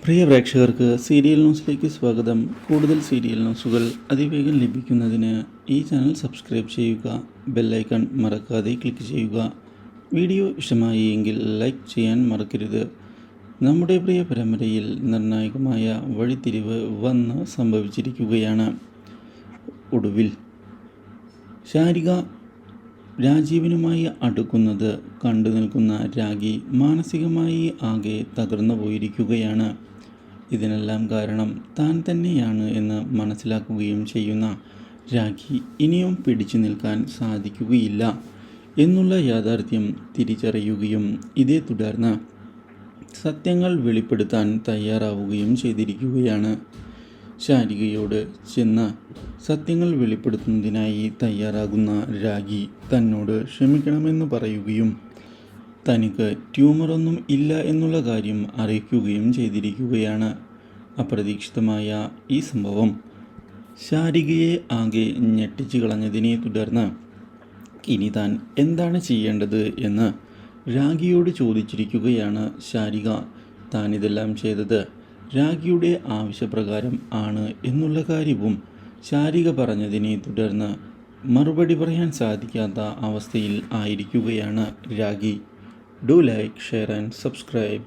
പ്രിയ പ്രേക്ഷകർക്ക് സീരിയൽ ന്യൂസിലേക്ക് സ്വാഗതം. കൂടുതൽ സീരിയൽ ന്യൂസുകൾ അതിവേഗം ലഭിക്കുന്നതിന് ഈ ചാനൽ സബ്സ്ക്രൈബ് ചെയ്യുക. ബെല്ലൈക്കൺ മറക്കാതെ ക്ലിക്ക് ചെയ്യുക. വീഡിയോ ഇഷ്ടമായി എങ്കിൽ ലൈക്ക് ചെയ്യാൻ മറക്കരുത്. നമ്മുടെ പ്രിയ പരമ്പരയിൽ നിർണായകമായ വഴിത്തിരിവ് വന്ന് സംഭവിച്ചിരിക്കുകയാണ്. ഒടുവിൽ ശാരിക രാജീവിനുമായി അടുക്കുന്നത് കണ്ടു നിൽക്കുന്ന രാഗി മാനസികമായി ആകെ തകർന്നു പോയിരിക്കുകയാണ്. ഇതിനെല്ലാം കാരണം താൻ തന്നെയാണ് എന്ന് മനസ്സിലാക്കുകയും ചെയ്യുന്ന രാഖി ഇനിയും പിടിച്ചു നിൽക്കാൻ സാധിക്കുകയില്ല എന്നുള്ള യാഥാർത്ഥ്യം തിരിച്ചറിയുകയും ഇതേ തുടർന്ന് സത്യങ്ങൾ വെളിപ്പെടുത്താൻ തയ്യാറാവുകയും ചെയ്തിരിക്കുകയാണ്. ശാരികയോട് ചെന്ന് സത്യങ്ങൾ വെളിപ്പെടുത്തുന്നതിനായി തയ്യാറാകുന്ന രാഖി തന്നോട് ക്ഷമിക്കണമെന്ന് പറയുകയും തനിക്ക് ട്യൂമറൊന്നും ഇല്ല എന്നുള്ള കാര്യം അറിയിക്കുകയും ചെയ്തിരിക്കുകയാണ്. അപ്രതീക്ഷിതമായ ഈ സംഭവം ശാരികയെ ആകെ ഞെട്ടിച്ചു കളഞ്ഞതിനെ തുടർന്ന് ഇനി താൻ എന്താണ് ചെയ്യേണ്ടത് എന്ന് രാഖിയോട് ചോദിച്ചിരിക്കുകയാണ് ശാരിക. താൻ ഇതെല്ലാം ചെയ്തത് രാഖിയുടെ ആവശ്യപ്രകാരം ആണ് എന്നുള്ള കാര്യവും ശാരിക പറഞ്ഞതിനെ തുടർന്ന് മറുപടി പറയാൻ സാധിക്കാത്ത അവസ്ഥയിൽ ആയിരിക്കുകയാണ് Rakhi. Do like, share and subscribe.